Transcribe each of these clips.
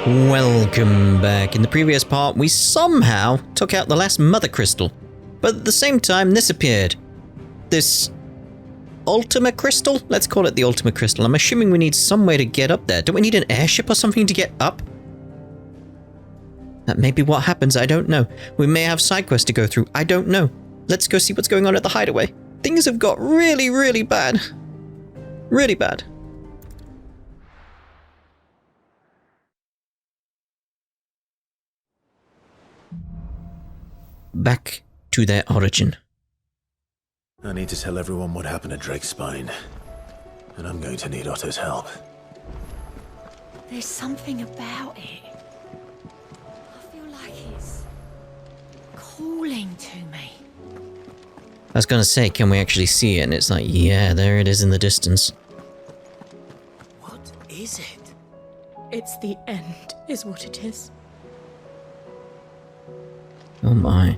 Welcome back. In the previous part, we somehow took out the last mother crystal. But at the same time, this appeared. This Ultima crystal? Let's call it the Ultima crystal. I'm assuming we need some way to get up there. Don't we need an airship or something to get up? That may be what happens, I don't know. We may have side quests to go through, I don't know. Let's go see what's going on at the Hideaway. Things have got really, really bad. Really bad. Back to their origin. I need to tell everyone what happened at Drake's Spine. And I'm going to need Otto's help. There's something about it. I feel like it's calling to me. I was going to say, can we actually see it? And it's like, yeah, there it is in the distance. What is it? It's the end, is what it is. Oh my.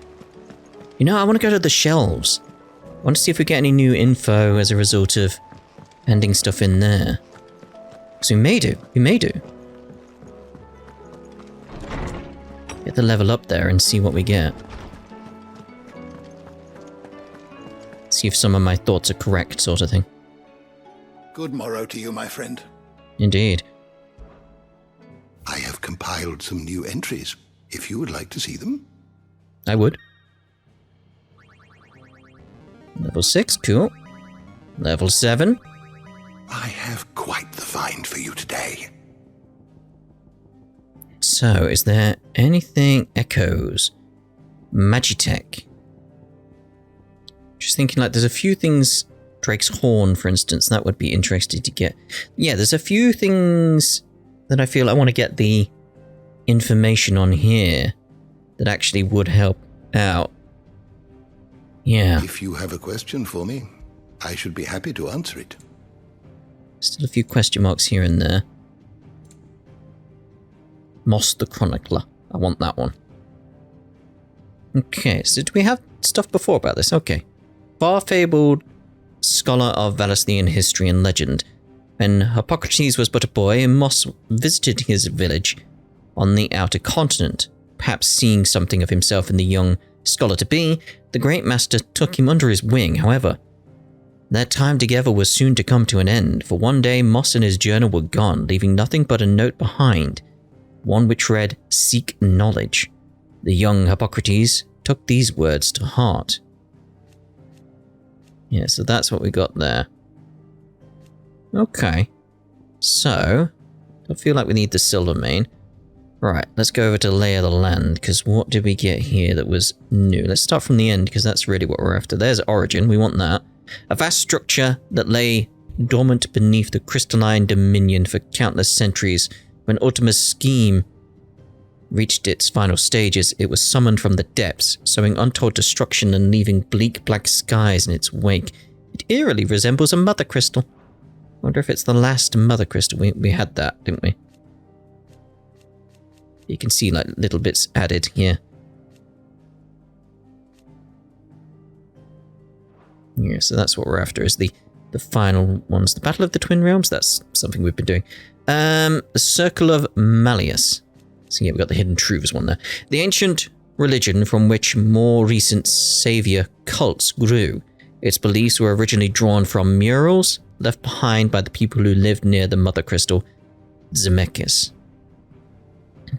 You know, I want to go to the shelves. I want to see if we get any new info as a result of ending stuff in there. So we may do. We may do. Get the level up there and see what we get. See if some of my thoughts are correct, sort of thing. Good morrow to you, my friend. Indeed. I have compiled some new entries, if you would like to see them. I would. Level 6, cool. Level 7. I have quite the find for you today. So, is there anything echoes? Magitech. Just thinking, like, there's a few things. Drake's Horn, for instance, that would be interesting to get. Yeah, there's a few things that I feel I want to get the information on here that actually would help out. Yeah. If you have a question for me, I should be happy to answer it. Still a few question marks here and there. Moss the Chronicler. I want that one. Okay, so do we have stuff before about this? Okay. Far-fabled scholar of Valesnian history and legend. When Hippocrates was but a boy, Moss visited his village on the outer continent. Perhaps seeing something of himself in the young scholar-to-be, the great master took him under his wing. However, their time together was soon to come to an end, for one day Moss and his journal were gone, leaving nothing but a note behind, one which read, "Seek knowledge." The young Hippocrates took these words to heart. Yeah, so that's what we got there. Okay. So, I feel like we need the silver mane. Right, let's go over to Lay of the Land, because what did we get here that was new? Let's start from the end, because that's really what we're after. There's Origin, we want that. A vast structure that lay dormant beneath the crystalline dominion for countless centuries. When Ultima's scheme reached its final stages, it was summoned from the depths, sowing untold destruction and leaving bleak black skies in its wake. It eerily resembles a mother crystal. I wonder if it's the last mother crystal. We had that, didn't we? You can see like little bits added here. Yeah, so that's what we're after, is the final ones. The Battle of the Twin Realms, that's something we've been doing. The Circle of Malleus. So yeah, we've got the Hidden Truths one there. The ancient religion from which more recent savior cults grew. Its beliefs were originally drawn from murals left behind by the people who lived near the mother crystal, Zemeckis.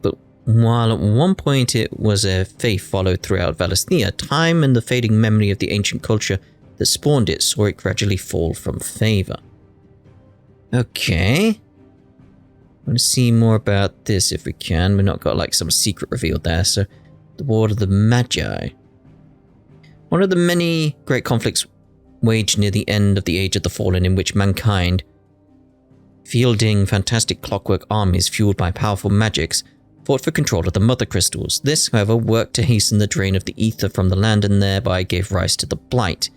But while at one point it was a faith followed throughout Valesnia, time and the fading memory of the ancient culture that spawned it saw it gradually fall from favor. Okay. I want to see more about this if we can. We've not got like some secret revealed there. So, the Ward of the Magi. One of the many great conflicts waged near the end of the Age of the Fallen, in which mankind, fielding fantastic clockwork armies fueled by powerful magics, fought for control of the mother crystals. This, however, worked to hasten the drain of the ether from the land and thereby gave rise to the Blight.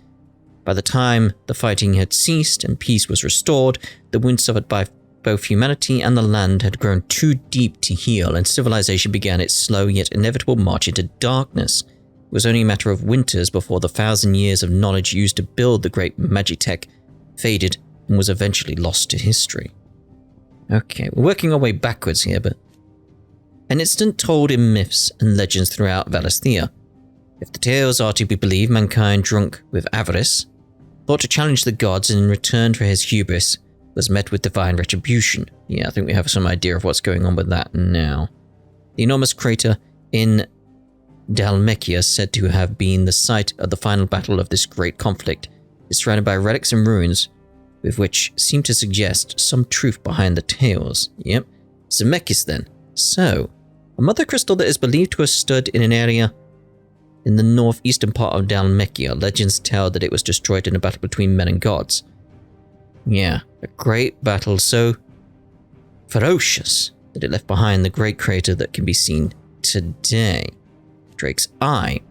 By the time the fighting had ceased and peace was restored, the wounds suffered by both humanity and the land had grown too deep to heal, and civilization began its slow yet inevitable march into darkness. It was only a matter of winters before the 1,000 years of knowledge used to build the great Magitech faded and was eventually lost to history. Okay, we're working our way backwards here, but an incident told in myths and legends throughout Valisthea. If the tales are to be believed, mankind, drunk with avarice, thought to challenge the gods and in return for his hubris, was met with divine retribution. Yeah, I think we have some idea of what's going on with that now. The enormous crater in Dalmekia, said to have been the site of the final battle of this great conflict, is surrounded by relics and ruins, with which seem to suggest some truth behind the tales. Yep, Zemeckis then. So, a mother crystal that is believed to have stood in an area in the northeastern part of Dalmekia. Legends tell that it was destroyed in a battle between men and gods. Yeah, a great battle so ferocious that it left behind the great crater that can be seen today. Drake's Eye.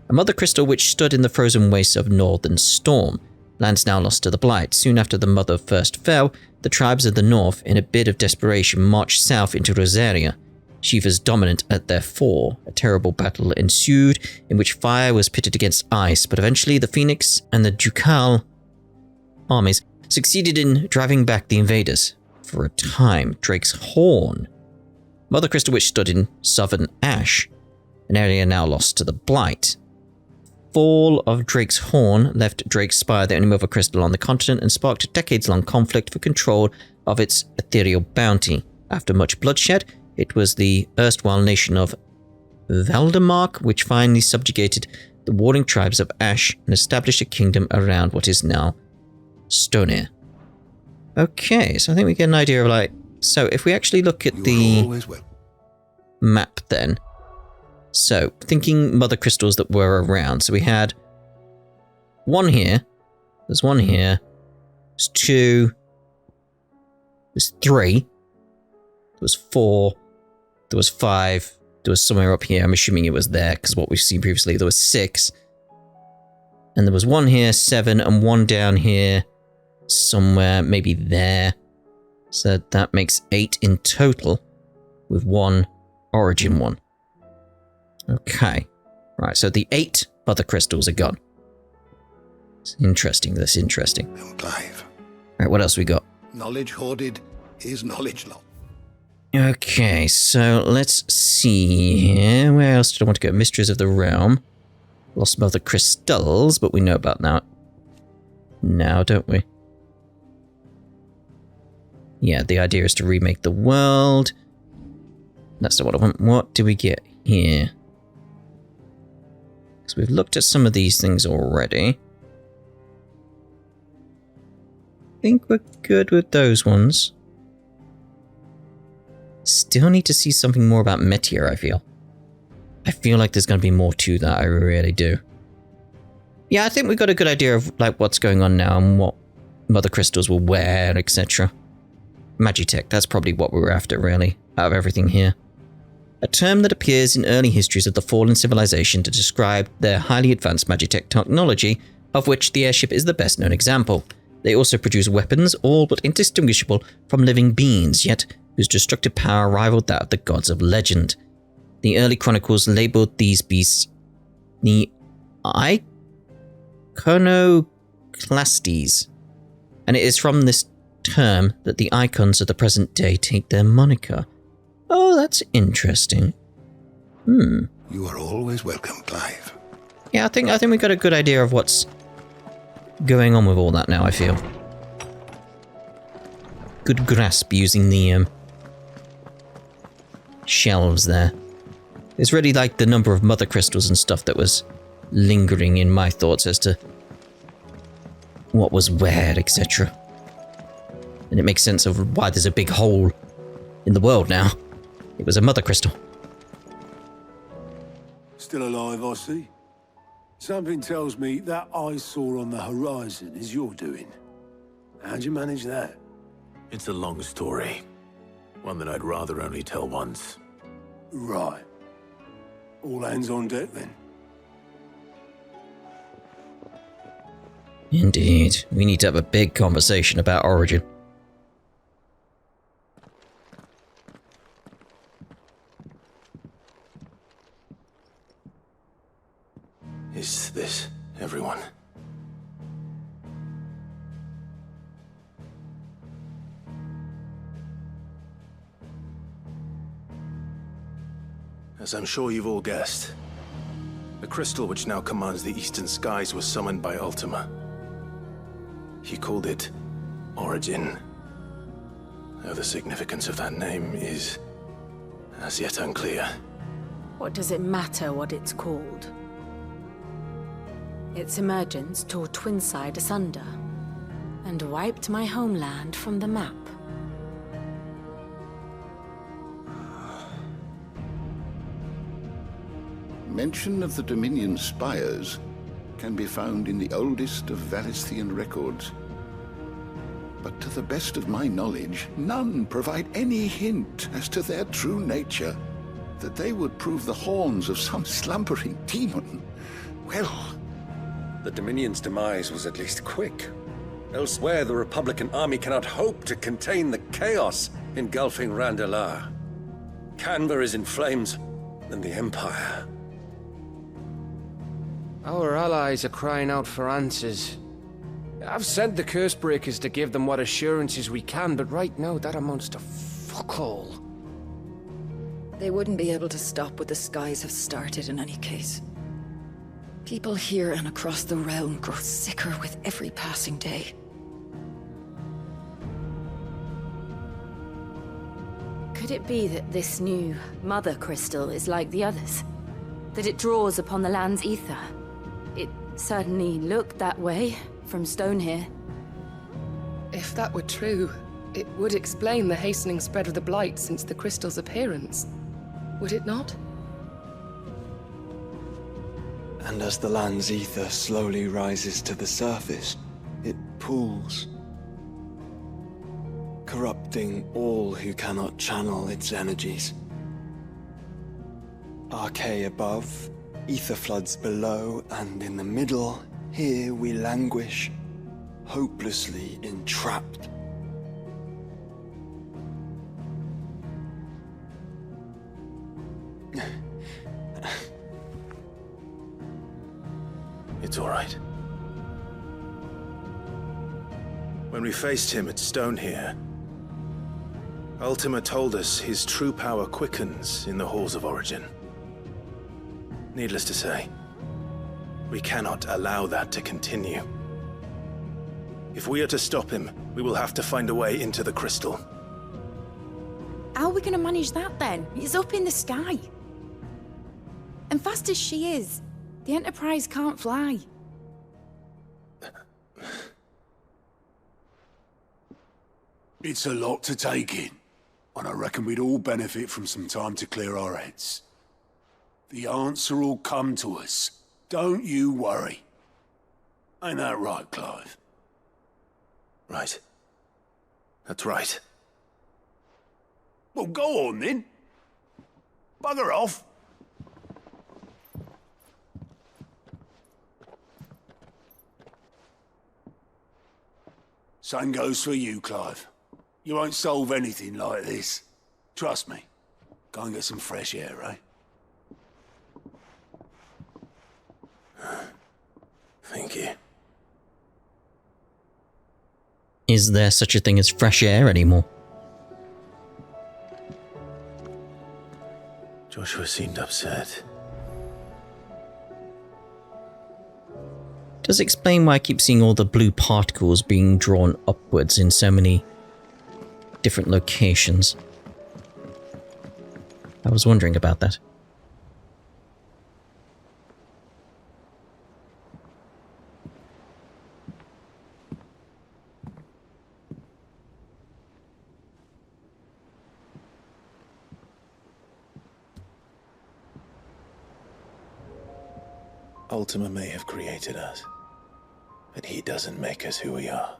A mother crystal which stood in the frozen wastes of Northern Storm. Lands now lost to the Blight. Soon after the mother first fell, the tribes of the north, in a bid of desperation, marched south into Rosaria. Shiva's dominant at their fore. A terrible battle ensued, in which fire was pitted against ice, but eventually the Phoenix and the Ducal armies succeeded in driving back the invaders. For a time, Drake's Horn. Mother crystal which stood in southern Ash, an area now lost to the Blight. Fall of Drake's Horn left Drake's Spire the only mother crystal on the continent and sparked a decades-long conflict for control of its ethereal bounty. After much bloodshed, it was the erstwhile nation of Valdemark which finally subjugated the warring tribes of Ash and established a kingdom around what is now Stonir. Okay, so I think we get an idea of so if we actually look at the map then. So, thinking mother crystals that were around. So we had one here. There's one here. There's two. There's three. There was four. There was five. There was somewhere up here. I'm assuming it was there because what we've seen previously, there was six. And there was one here, 7, and one down here somewhere, maybe there. So that makes 8 in total with one origin one. Okay. Right, so the 8 mother crystals are gone. It's interesting, that's interesting. Clive. Right, what else we got? Knowledge hoarded is knowledge lost. Okay, so let's see here. Where else did I want to go? Mysteries of the Realm. Lost mother crystals, but we know about that now, don't we? Yeah, the idea is to remake the world. That's not what I want. What do we get here? So we've looked at some of these things already. I think we're good with those ones. Still need to see something more about Meteor, I feel. I feel like there's going to be more to that, I really do. Yeah, I think we've got a good idea of what's going on now and what mother crystals will wear, etc. Magitech, that's probably what we were after, really, out of everything here. A term that appears in early histories of the fallen civilization to describe their highly advanced Magitech technology, of which the airship is the best known example. They also produce weapons, all but indistinguishable from living beings, yet whose destructive power rivaled that of the gods of legend. The early chronicles labeled these beasts the Iconoclastes, and it is from this term that the icons of the present day take their moniker. Oh, that's interesting. You are always welcome, Clive. Yeah, I think we got a good idea of what's going on with all that now, I feel. Good grasp using the shelves there. It's really like the number of mother crystals and stuff that was lingering in my thoughts as to what was where, etc. And it makes sense of why there's a big hole in the world now. It was a mother crystal. Still alive, I see. Something tells me that eyesore on the horizon is your doing. How'd you manage that? It's a long story. One that I'd rather only tell once. Right. All hands on deck, then. Indeed. We need to have a big conversation about Origin. Is this everyone? As I'm sure you've all guessed, the crystal which now commands the eastern skies was summoned by Ultima. He called it Origin. Though the significance of that name is as yet unclear. What does it matter what it's called? Its emergence tore Twinside asunder and wiped my homeland from the map. Mention of the Dominion spires can be found in the oldest of Valisthian records. But to the best of my knowledge, none provide any hint as to their true nature. That they would prove the horns of some slumbering demon. Well, the Dominion's demise was at least quick. Elsewhere, the Republican army cannot hope to contain the chaos engulfing Randalar. Canva is in flames, and the Empire. Our allies are crying out for answers. I've sent the Cursebreakers to give them what assurances we can, but right now that amounts to fuck all. They wouldn't be able to stop what the skies have started in any case. People here and across the realm grow sicker with every passing day. Could it be that this new Mother Crystal is like the others? That it draws upon the land's ether? It certainly looked that way from stone here. If that were true, it would explain the hastening spread of the Blight since the crystal's appearance. Would it not? And as the land's ether slowly rises to the surface, it pools, corrupting all who cannot channel its energies. Archay above, ether floods below, and in the middle, here we languish, hopelessly entrapped. It's all right. When we faced him at Stone here, Ultima told us his true power quickens in the halls of Origin. Needless to say, we cannot allow that to continue. If we are to stop him, we will have to find a way into the crystal. How are we going to manage that then? It's up in the sky. And fast as she is, the Enterprise can't fly. It's a lot to take in, and I reckon we'd all benefit from some time to clear our heads. The answer will come to us. Don't you worry. Ain't that right, Clive? Right. That's right. Well, go on then. Bugger off. Same goes for you, Clive. You won't solve anything like this. Trust me. Go and get some fresh air, eh? Thank you. Is there such a thing as fresh air anymore? Joshua seemed upset. Does explain why I keep seeing all the blue particles being drawn upwards in so many different locations. I was wondering about that. Ultima may have created us, but he doesn't make us who we are.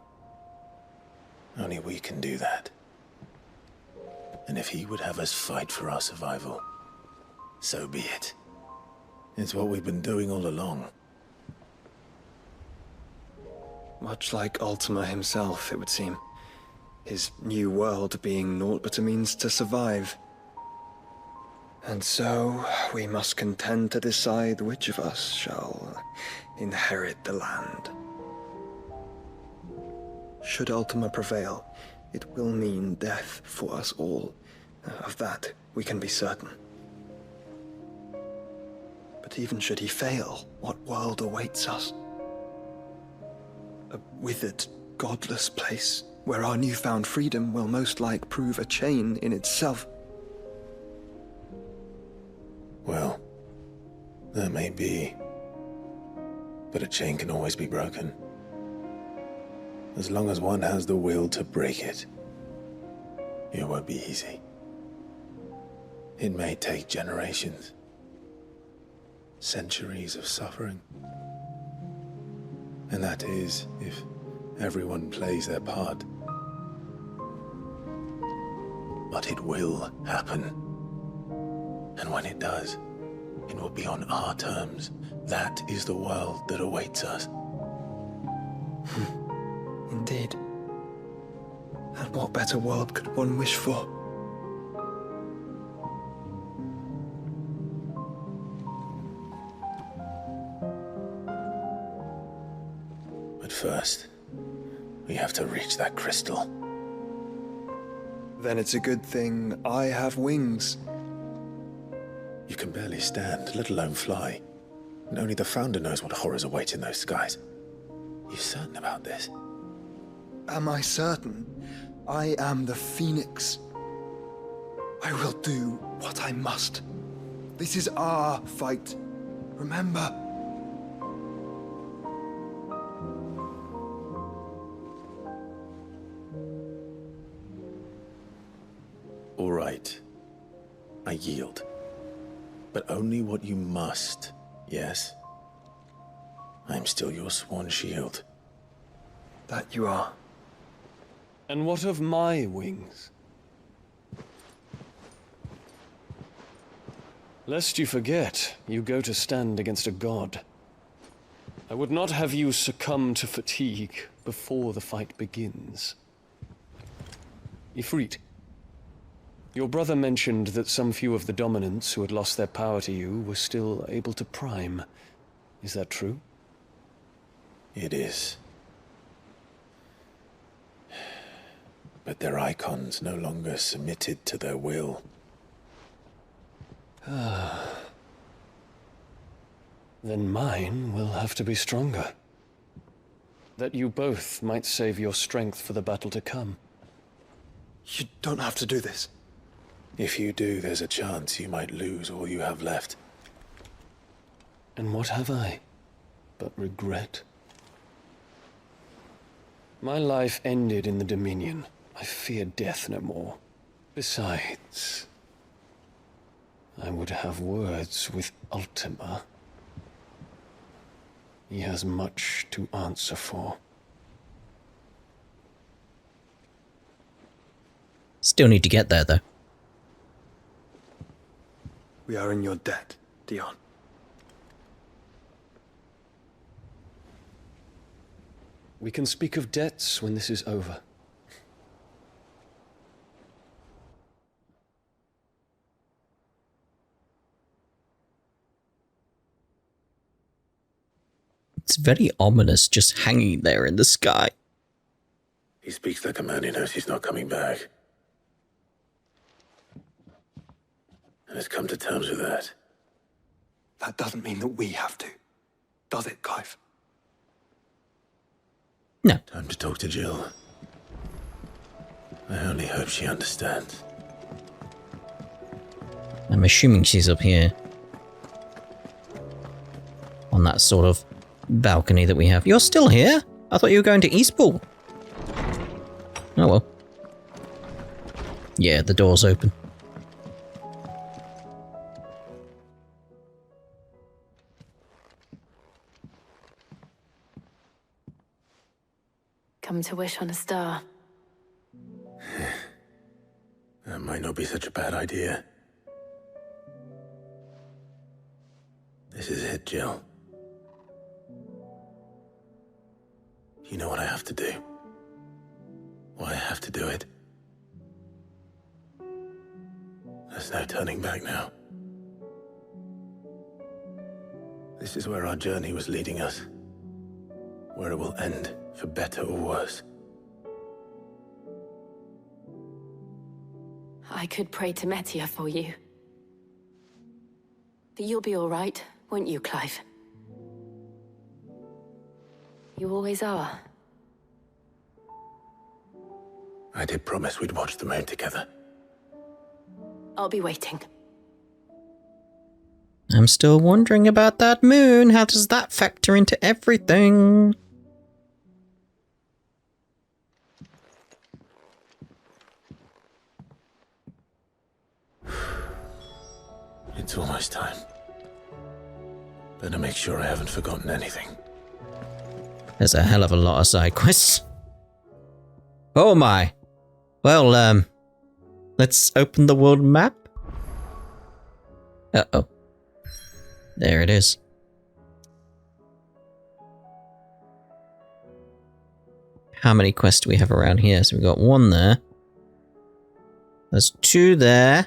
Only we can do that. And if he would have us fight for our survival, so be it. It's what we've been doing all along. Much like Ultima himself, it would seem. His new world being naught but a means to survive. And so, we must contend to decide which of us shall inherit the land. Should Ultima prevail, it will mean death for us all. Of that, we can be certain. But even should he fail, what world awaits us? A withered, godless place where our newfound freedom will most like prove a chain in itself. Well, that may be. But a chain can always be broken. As long as one has the will to break it. It won't be easy. It may take generations. Centuries of suffering. And that is, if everyone plays their part. But it will happen. And when it does, it will be on our terms. That is the world that awaits us. Indeed. And what better world could one wish for? But first, we have to reach that crystal. Then it's a good thing I have wings. You can barely stand, let alone fly. And only the Founder knows what horrors await in those skies. You certain about this? Am I certain? I am the Phoenix. I will do what I must. This is our fight. Remember? All right. I yield. But only what you must, yes? I'm still your sworn shield. That you are. And what of my wings? Lest you forget, you go to stand against a god. I would not have you succumb to fatigue before the fight begins. Ifrit, your brother mentioned that some few of the dominants who had lost their power to you were still able to prime. Is that true? It is. But their icons no longer submitted to their will. Then mine will have to be stronger. That you both might save your strength for the battle to come. You don't have to do this. If you do, there's a chance you might lose all you have left. And what have I but regret? My life ended in the Dominion. I fear death no more. Besides, I would have words with Ultima. He has much to answer for. Still need to get there, though. We are in your debt, Dion. We can speak of debts when this is over. It's very ominous just hanging there in the sky. He speaks like a man who knows he's not coming back. And has come to terms with that. That doesn't mean that we have to, does it, Clive? No. Time to talk to Jill. I only hope she understands. I'm assuming she's up here. On that sort of balcony that we have. You're still here? I thought you were going to Eastpool. Oh well. Yeah, the door's open. Come to wish on a star. That might not be such a bad idea. This is it, Jill. You know what I have to do. Why I have to do it. There's no turning back now. This is where our journey was leading us. Where it will end, for better or worse. I could pray to Metia for you. But you'll be all right. weren't you, Clive? You always are. I did promise we'd watch the moon together. I'll be waiting. I'm still wondering about that moon. How does that factor into everything? It's almost time. Better make sure I haven't forgotten anything. There's a hell of a lot of side quests. Oh my. Well, let's open the world map. Uh-oh. There it is. How many quests do we have around here? So we've got one there. There's two there.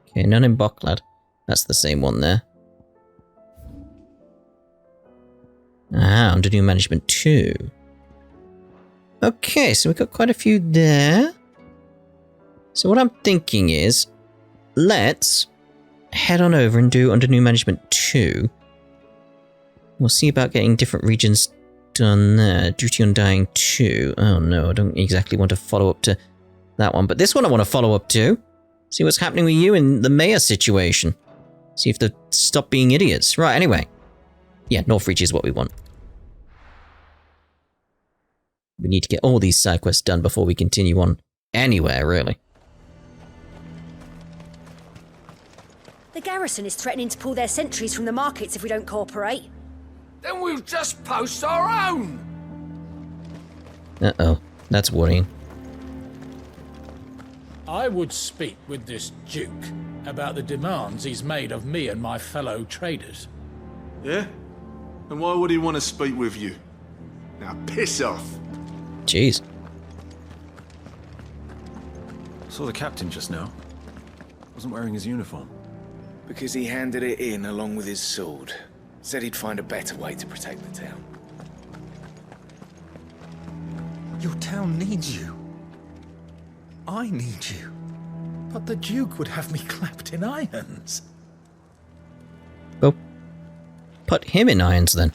Okay, none in Bocklad. That's the same one there. Ah, under new management 2. Okay, so we've got quite a few there. So what I'm thinking is, let's head on over and do under new management 2. We'll see about getting different regions done there. Duty Undying 2. Oh no, I don't exactly want to follow up to that one. But this one I want to follow up to. See what's happening with you in the mayor situation. See if they stop being idiots. Right, anyway. Yeah, Northreach is what we want. We need to get all these side quests done before we continue on anywhere, really. The garrison is threatening to pull their sentries from the markets if we don't cooperate. Then we'll just post our own! Uh-oh, that's worrying. I would speak with this Duke about the demands he's made of me and my fellow traders. Yeah? And why would he want to speak with you? Now piss off! Jeez. Saw the captain just now. Wasn't wearing his uniform. Because he handed it in along with his sword. Said he'd find a better way to protect the town. Your town needs you. I need you. But the Duke would have me clapped in irons. Well, put him in irons then.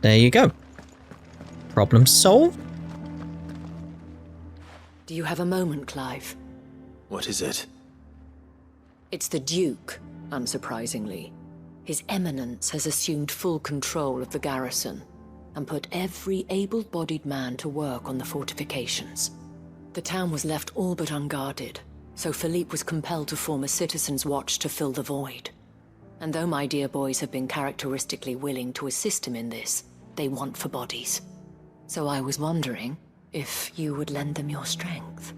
There you go. Problem solved. Do you have a moment, Clive? What is it? It's the Duke, unsurprisingly. His Eminence has assumed full control of the garrison and put every able-bodied man to work on the fortifications. The town was left all but unguarded, so Philippe was compelled to form a citizens' watch to fill the void. And though my dear boys have been characteristically willing to assist him in this, they want for bodies. So I was wondering if you would lend them your strength,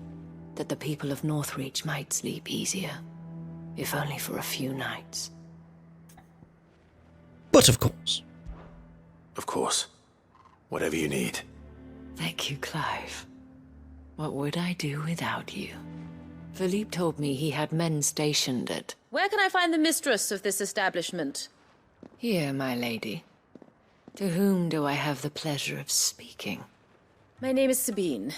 that the people of Northreach might sleep easier, if only for a few nights. But of course. Of course. Whatever you need. Thank you, Clive. What would I do without you? Philippe told me he had men stationed at... Where can I find the mistress of this establishment? Here, my lady. To whom do I have the pleasure of speaking? My name is Sabine,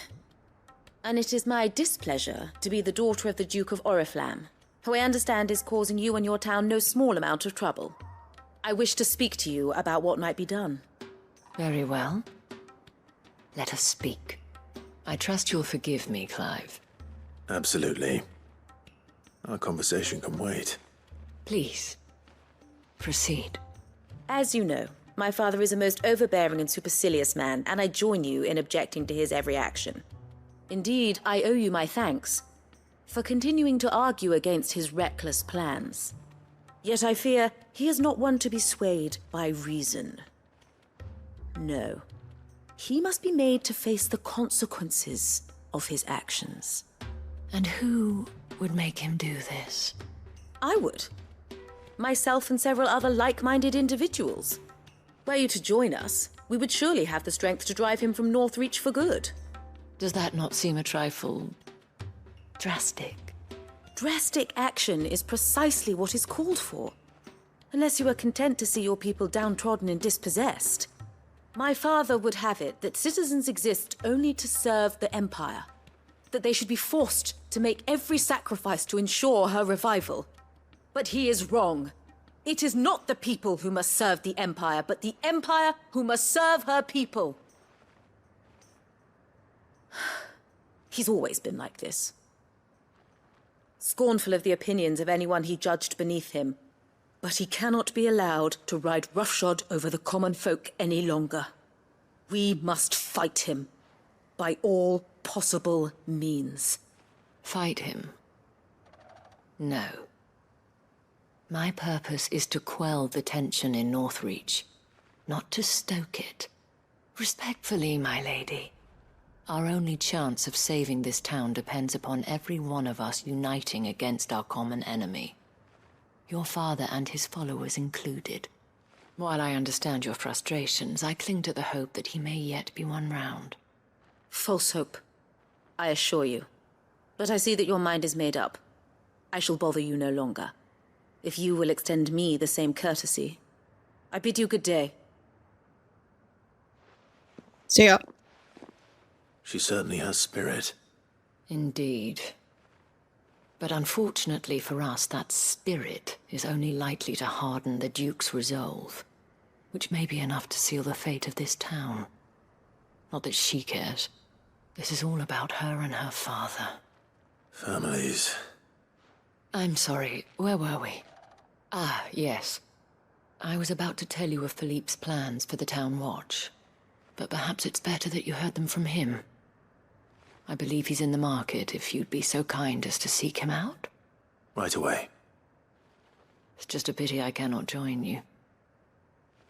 and it is my displeasure to be the daughter of the Duke of Oriflamme, who I understand is causing you and your town no small amount of trouble. I wish to speak to you about what might be done. Very well. Let us speak. I trust you'll forgive me, Clive. Absolutely. Our conversation can wait. Please, proceed. As you know, my father is a most overbearing and supercilious man, and I join you in objecting to his every action. Indeed, I owe you my thanks for continuing to argue against his reckless plans. Yet I fear he is not one to be swayed by reason. No. He must be made to face the consequences of his actions. And who would make him do this? I would. Myself and several other like-minded individuals. Were you to join us, we would surely have the strength to drive him from Northreach for good. Does that not seem a trifle... drastic? Drastic action is precisely what is called for. Unless you are content to see your people downtrodden and dispossessed. My father would have it that citizens exist only to serve the Empire. that they should be forced to make every sacrifice to ensure her revival. But he is wrong. It is not the people who must serve the Empire, but the Empire who must serve her people. He's always been like this. Scornful of the opinions of anyone he judged beneath him. But he cannot be allowed to ride roughshod over the common folk any longer. We must fight him. By all possible means. Fight him? No. My purpose is to quell the tension in Northreach, not to stoke it. Respectfully, my lady. Our only chance of saving this town depends upon every one of us uniting against our common enemy. Your father and his followers included. While I understand your frustrations, I cling to the hope that he may yet be won round. False hope, I assure you. But I see that your mind is made up. I shall bother you no longer. If you will extend me the same courtesy, I bid you good day. See ya. She certainly has spirit. Indeed. But unfortunately for us, that spirit is only likely to harden the Duke's resolve, which may be enough to seal the fate of this town. Not that she cares. This is all about her and her father. Families. I'm sorry, where were we? Ah, yes. I was about to tell you of Philippe's plans for the town watch, but perhaps it's better that you heard them from him. I believe he's in the market, if you'd be so kind as to seek him out. Right away. It's just a pity I cannot join you.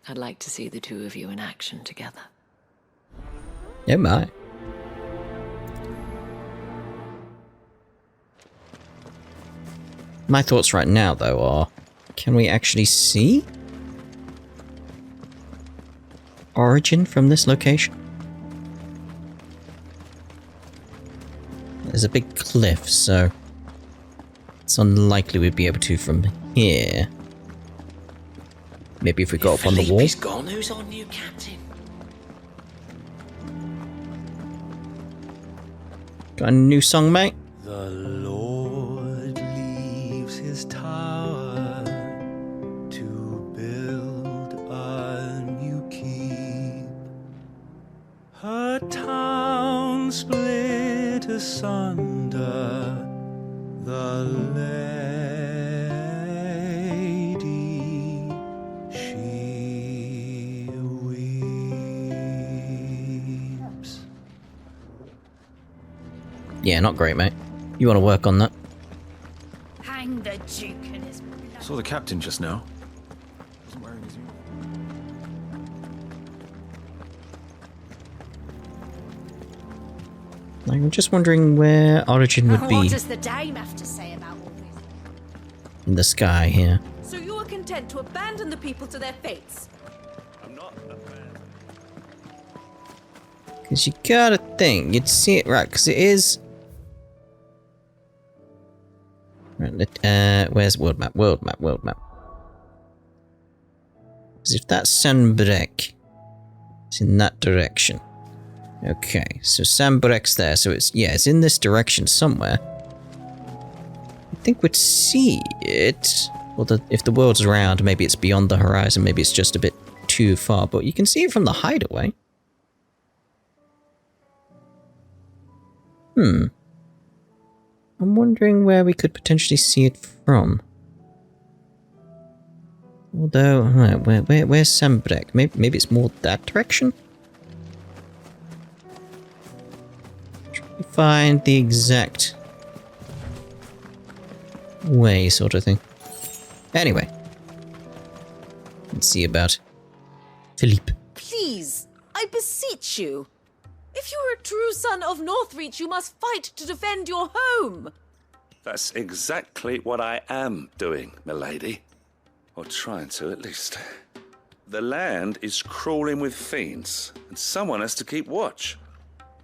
I'd like to see the two of you in action together. Yeah, my. My thoughts right now, though, are... Can we actually see Origin from this location? There's a big cliff, so it's unlikely we'd be able to from here. Maybe if we got up on the wall. Philippe's gone. Who's our new captain? Got a new song, mate? The Lord leaves his tower to build a new keep. Her town split asunder, the lady, she weeps. Yeah, not great, mate. You want to work on that? Hang the Duke and his blood. Saw the captain just now. Wasn't wearing his uniform. I'm just wondering where Origin would What be does the dame have to say about all this? in the sky here. So you are content to abandon the people to their fates? I'm not a fan. Because you gotta think, you'd see it right, because it is... Right, where's world map? World map. Because if that's Sanbrek, it's in that direction. Okay, so Sanbrek's there, so it's in this direction somewhere. I think we'd see it. Well, if the world's round, maybe it's beyond the horizon, maybe it's just a bit too far, but you can see it from the Hideaway. I'm wondering where we could potentially see it from. Although, where's Sanbrek? Maybe it's more that direction? Find the exact way, sort of thing. Anyway, let's see about Philippe. Please, I beseech you. If you are a true son of Northreach, you must fight to defend your home. That's exactly what I am doing, milady. Or trying to, at least. The land is crawling with fiends, and someone has to keep watch.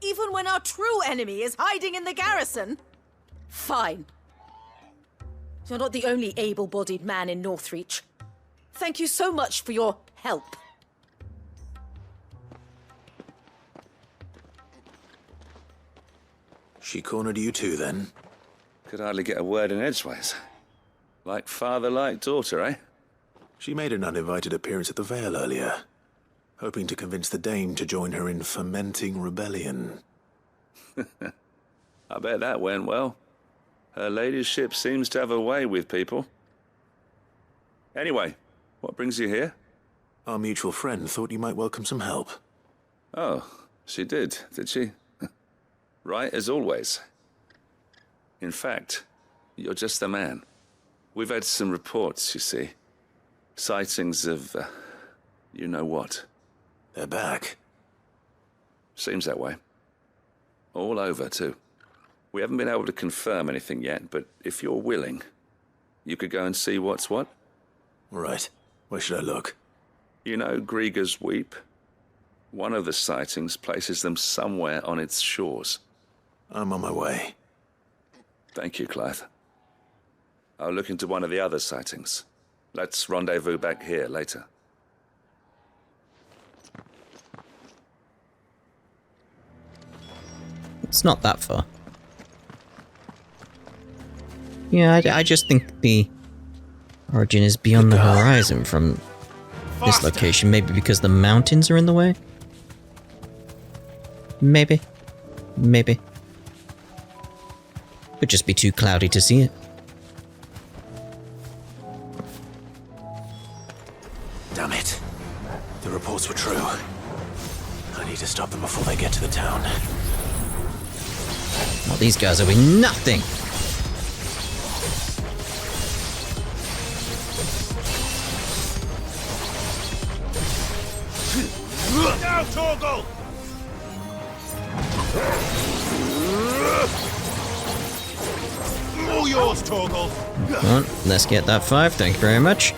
Even when our true enemy is hiding in the garrison? Fine. You're not the only able-bodied man in Northreach. Thank you so much for your help. She cornered you too, then? Could hardly get a word in edgeways. Like father, like daughter, eh? She made an uninvited appearance at the Vale earlier, hoping to convince the Dame to join her in fomenting rebellion. I bet that went well. Her ladyship seems to have a way with people. Anyway, what brings you here? Our mutual friend thought you might welcome some help. Oh, she did she? Right as always. In fact, you're just the man. We've had some reports, you see. Sightings of, you know what. They're back. Seems that way. All over, too. We haven't been able to confirm anything yet, but if you're willing, you could go and see what's what. Right. Where should I look? You know Grieger's Weep? One of the sightings places them somewhere on its shores. I'm on my way. Thank you, Clive. I'll look into one of the other sightings. Let's rendezvous back here later. It's not that far. Yeah, I just think the origin is beyond the horizon from this location. Maybe because the mountains are in the way? Maybe. Maybe. Could just be too cloudy to see it. Damn it. The reports were true. I need to stop them before they get to the town. Well, these guys will be nothing! Now, Torgal! All yours, Torgal! Come on, let's get that 5, thank you very much.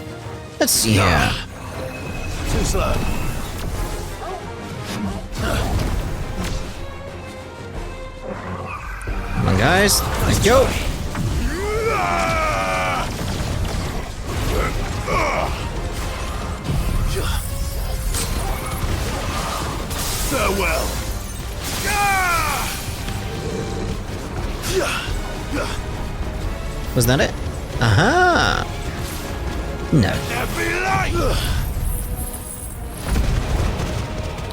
Let's see here. Too slow. Come on, guys. Let's go. Farewell! Was that it? Aha! No.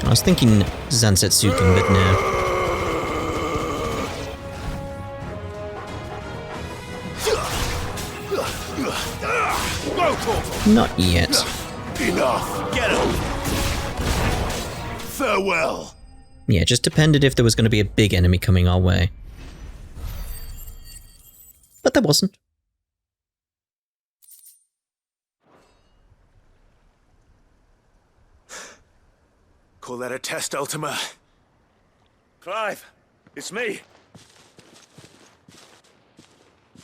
I was thinking Zansetsuken, but no. Not yet. Enough! Get him! Farewell! Yeah, just depended if there was going to be a big enemy coming our way. But there wasn't. Call that a test, Ultima? Clive, it's me.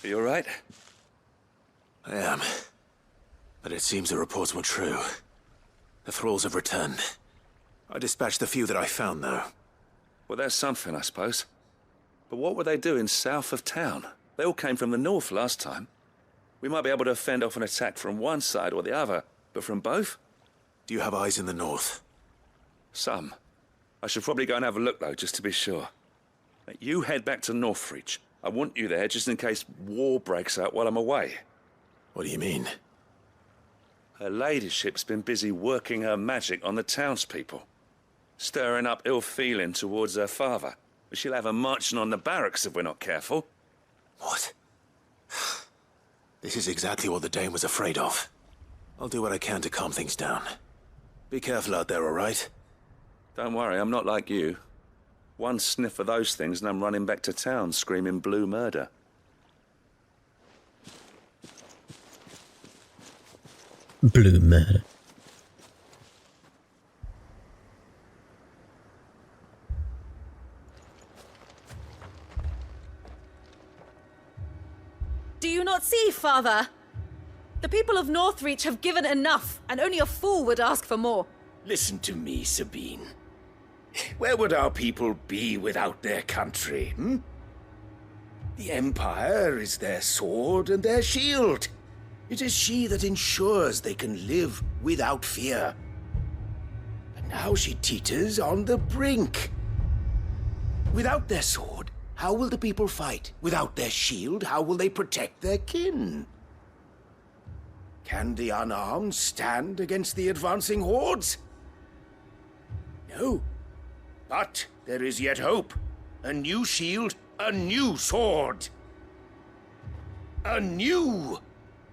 Are you alright? I am. But it seems the reports were true. The thralls have returned. I dispatched the few that I found, though. Well, that's something, I suppose. But what were they doing south of town? They all came from the north last time. We might be able to fend off an attack from one side or the other, but from both? Do you have eyes in the north? Some. I should probably go and have a look, though, just to be sure. You head back to Northreach. I want you there just in case war breaks out while I'm away. What do you mean? Her ladyship's been busy working her magic on the townspeople. Stirring up ill feeling towards her father. She'll have her marching on the barracks if we're not careful. What? This is exactly what the Dame was afraid of. I'll do what I can to calm things down. Be careful out there, all right? Don't worry, I'm not like you. One sniff of those things and I'm running back to town screaming blue murder. Blue murder. Do you not see, Father? The people of Northreach have given enough, and only a fool would ask for more. Listen to me, Sabine. Where would our people be without their country, The Empire is their sword and their shield. It is she that ensures they can live without fear. And now she teeters on the brink. Without their sword, How will the people fight? Without their shield, how will they protect their kin? Can the unarmed stand against the advancing hordes? No. But there is yet hope. A new shield, a new sword. A new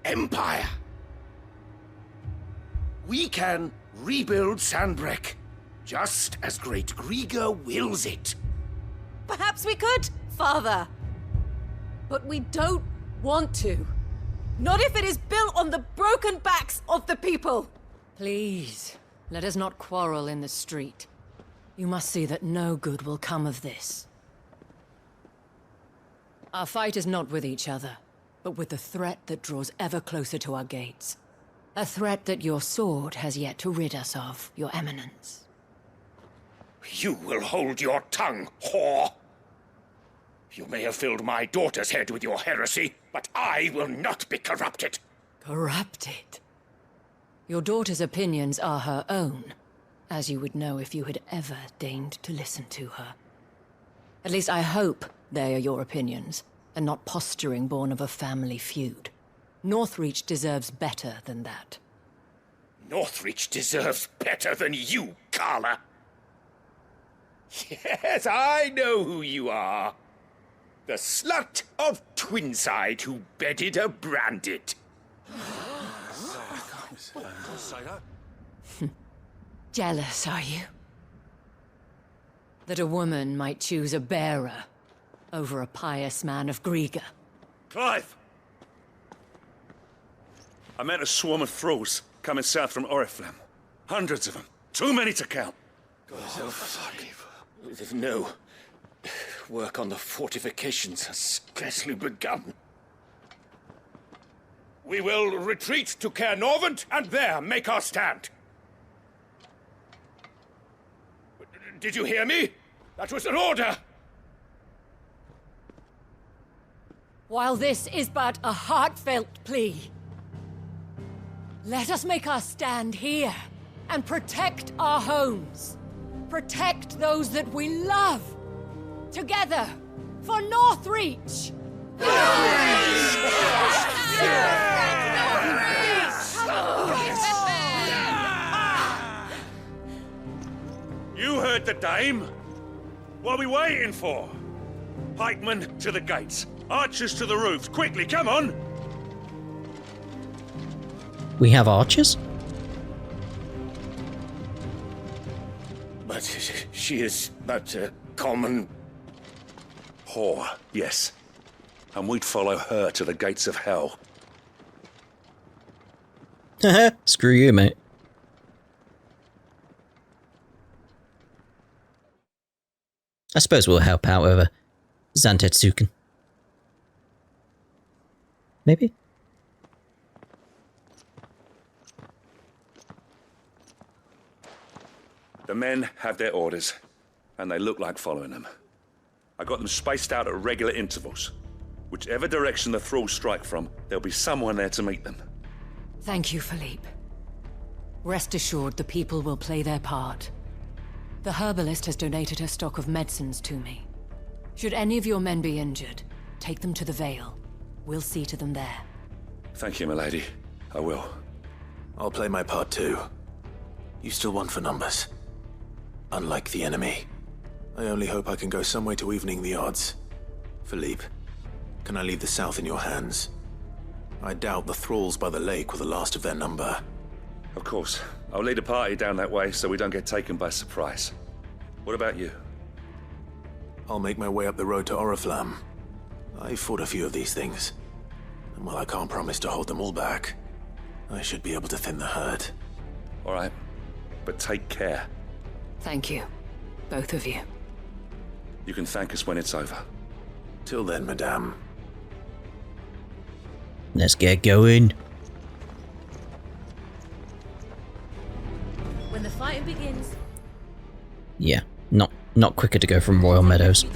empire. We can rebuild Sandbreck, just as Great Grieger wills it. Perhaps we could, Father. But we don't want to. Not if it is built on the broken backs of the people. Please, let us not quarrel in the street. You must see that no good will come of this. Our fight is not with each other, but with the threat that draws ever closer to our gates. A threat that your sword has yet to rid us of, Your Eminence. You will hold your tongue, whore! You may have filled my daughter's head with your heresy, but I will not be corrupted. Corrupted? Your daughter's opinions are her own, as you would know if you had ever deigned to listen to her. At least I hope they are your opinions, and not posturing born of a family feud. Northreach deserves better than that. Northreach deserves better than you, Carla. Yes, I know who you are. The slut of Twinside who bedded a Branded. Jealous, are you? That a woman might choose a bearer over a pious man of Grieger. Clive! I met a swarm of thralls coming south from Oriflamme. Hundreds of them. Too many to count. No. Work on the fortifications has scarcely begun. We will retreat to Caer Norvent and there make our stand. Did you hear me? That was an order! While this is but a heartfelt plea, let us make our stand here and protect our homes. Protect those that we love. Together, for Northreach! You heard the dame. What are we waiting for? Pikemen to the gates. Archers to the roofs. Quickly, come on! We have archers? But she is but a common... whore, yes. And we'd follow her to the gates of hell. Screw you, mate. I suppose we'll help out over Zantetsuken. Maybe? The men have their orders, and they look like following them. I got them spaced out at regular intervals. Whichever direction the thralls strike from, there'll be someone there to meet them. Thank you, Philippe. Rest assured the people will play their part. The herbalist has donated her stock of medicines to me. Should any of your men be injured, take them to the Vale. We'll see to them there. Thank you, milady. I will. I'll play my part too. You still want for numbers. Unlike the enemy. I only hope I can go some way to evening the odds. Philippe, can I leave the south in your hands? I doubt the thralls by the lake were the last of their number. Of course. I'll lead a party down that way so we don't get taken by surprise. What about you? I'll make my way up the road to Oriflamme. I've fought a few of these things. And while I can't promise to hold them all back, I should be able to thin the herd. All right. But take care. Thank you. Both of you. You can thank us when it's over. Till then, madame. Let's get going. When the fighting begins... Yeah, not quicker to go from Royal Meadows.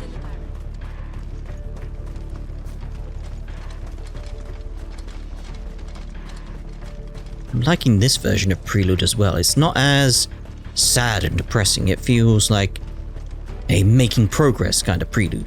I'm liking this version of Prelude as well. It's not as sad and depressing. It feels like a making progress kind of prelude.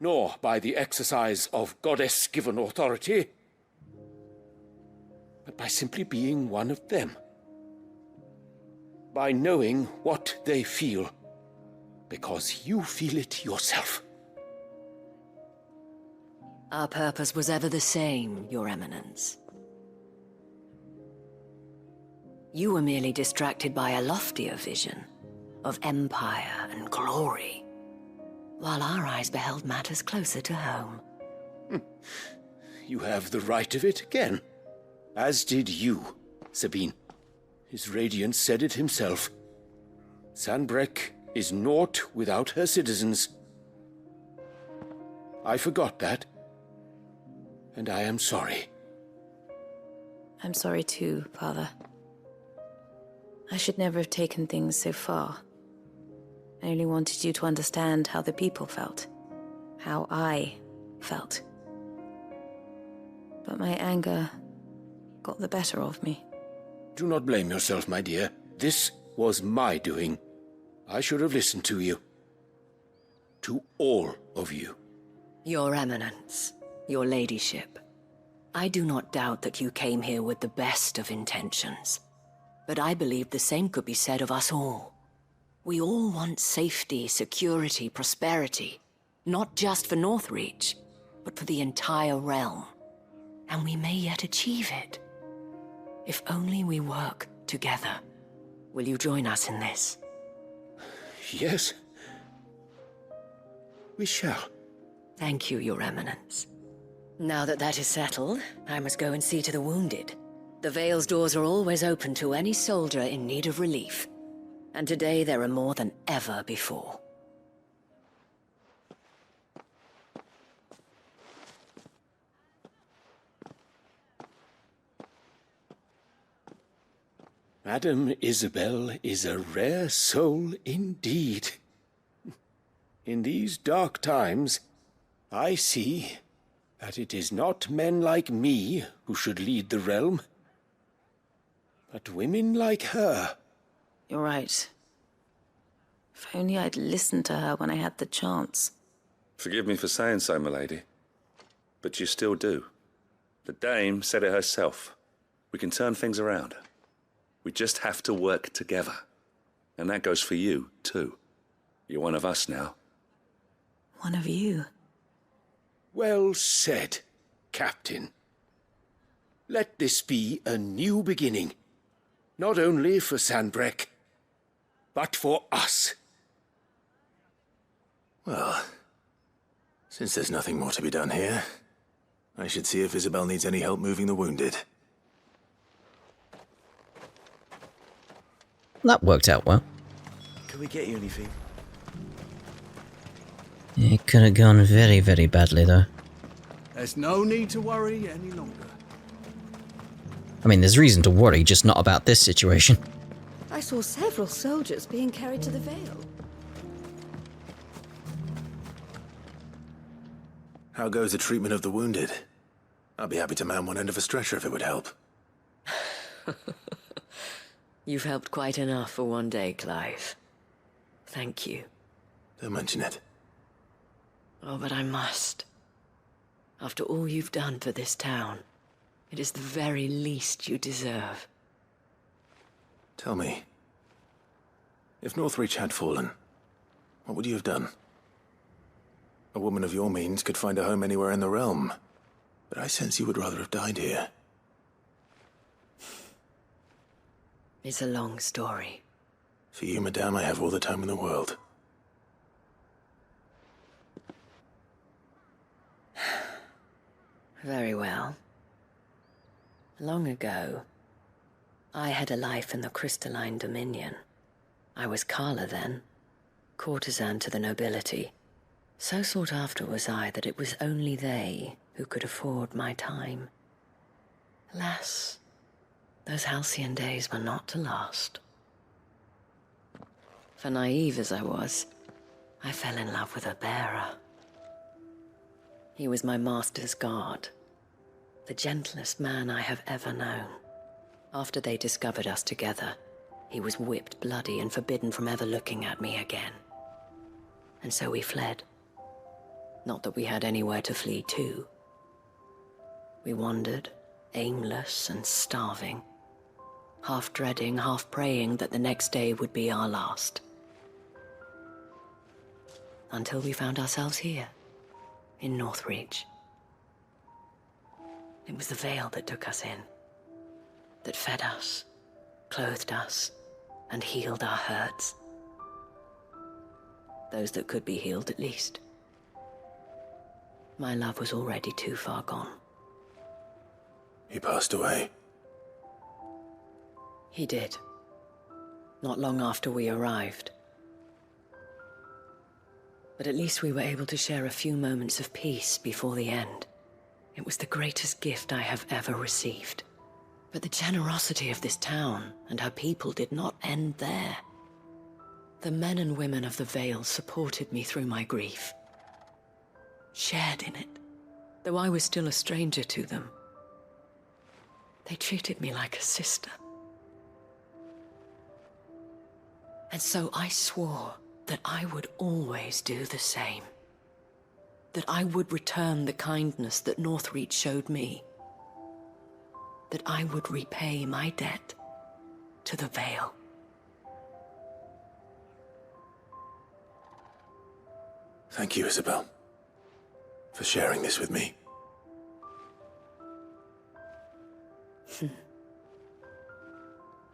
nor by the exercise of goddess-given authority, but by simply being one of them. By knowing what they feel, because you feel it yourself. Our purpose was ever the same, Your Eminence. You were merely distracted by a loftier vision of empire and glory, while our eyes beheld matters closer to home. You have the right of it again, as did you, Sabine. His Radiance said it himself. Sanbreque is naught without her citizens. I forgot that, and I am sorry. I'm sorry too, Father. I should never have taken things so far. I only wanted you to understand how the people felt. How I felt. But my anger got the better of me. Do not blame yourself, my dear. This was my doing. I should have listened to you. To all of you. Your Eminence, your Ladyship, I do not doubt that you came here with the best of intentions. But I believe the same could be said of us all. We all want safety, security, prosperity. Not just for Northreach, but for the entire realm. And we may yet achieve it. If only we work together. Will you join us in this? Yes. We shall. Thank you, Your Eminence. Now that that is settled, I must go and see to the wounded. The Vale's doors are always open to any soldier in need of relief. And today there are more than ever before. Madame Isabel is a rare soul indeed. In these dark times, I see that it is not men like me who should lead the realm, but women like her. You're right. If only I'd listened to her when I had the chance. Forgive me for saying so, milady, but you still do. The dame said it herself. We can turn things around. We just have to work together. And that goes for you, too. You're one of us now. One of you. Well said, Captain. Let this be a new beginning. Not only for Sanbreque, but for us. Well, since there's nothing more to be done here, I should see if Isabel needs any help moving the wounded. That worked out well. Can we get you anything? It could have gone very, very badly, though. There's no need to worry any longer. I mean, there's reason to worry, just not about this situation. I saw several soldiers being carried to the Vale. How goes the treatment of the wounded? I'd be happy to man one end of a stretcher if it would help. You've helped quite enough for one day, Clive. Thank you. Don't mention it. Oh, but I must. After all you've done for this town, it is the very least you deserve. Tell me, if Northreach had fallen, what would you have done? A woman of your means could find a home anywhere in the realm, but I sense you would rather have died here. It's a long story. For you, madame, I have all the time in the world. Very well. Long ago, I had a life in the Crystalline Dominion. I was Carla then, courtesan to the nobility. So sought after was I that it was only they who could afford my time. Alas, those halcyon days were not to last. For naive as I was, I fell in love with a bearer. He was my master's guard, the gentlest man I have ever known. After they discovered us together, he was whipped bloody and forbidden from ever looking at me again. And so we fled. Not that we had anywhere to flee to. We wandered, aimless and starving, half dreading, half praying that the next day would be our last. Until we found ourselves here, in Northreach. It was the Veil that took us in, that fed us, clothed us, and healed our hurts. Those that could be healed, at least. My love was already too far gone. He passed away. He did. Not long after we arrived. But at least we were able to share a few moments of peace before the end. It was the greatest gift I have ever received. But the generosity of this town and her people did not end there. The men and women of the Vale supported me through my grief. Shared in it, though I was still a stranger to them. They treated me like a sister. And so I swore that I would always do the same. That I would return the kindness that Northreach showed me. That I would repay my debt to the Vale. Thank you, Isabel, for sharing this with me.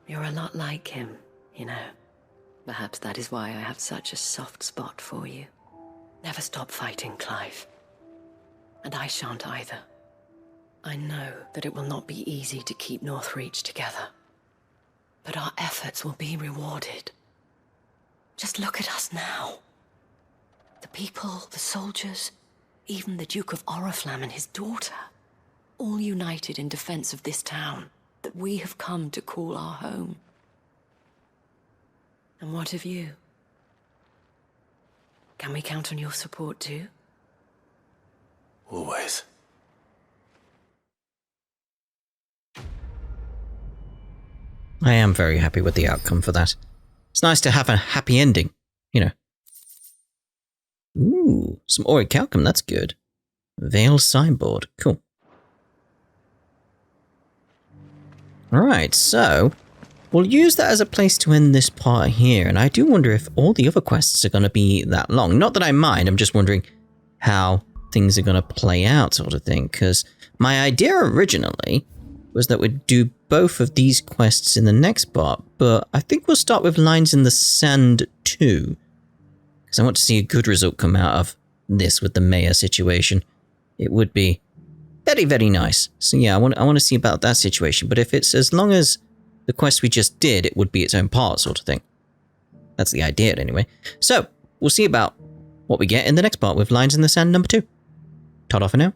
You're a lot like him, you know. Perhaps that is why I have such a soft spot for you. Never stop fighting, Clive. And I shan't either. I know that it will not be easy to keep Northreach together. But our efforts will be rewarded. Just look at us now. The people, the soldiers, even the Duke of Oriflamme and his daughter, all united in defense of this town that we have come to call our home. And what of you? Can we count on your support too? Always. I am very happy with the outcome for that. It's nice to have a happy ending, you know. Ooh, some orichalcum, that's good. Veil signboard, cool. Alright, so we'll use that as a place to end this part here, and I do wonder if all the other quests are going to be that long. Not that I mind, I'm just wondering how things are going to play out, sort of thing, because my idea originally was that we'd do both of these quests in the next part, but I think we'll start with Lines in the Sand 2, because I want to see a good result come out of this with the mayor situation. It would be very, very nice. So yeah, I want to see about that situation, but if it's as long as the quest we just did, it would be its own part, sort of thing. That's the idea, anyway. So, we'll see about what we get in the next part with Lines in the Sand number 2. Ta-da for now.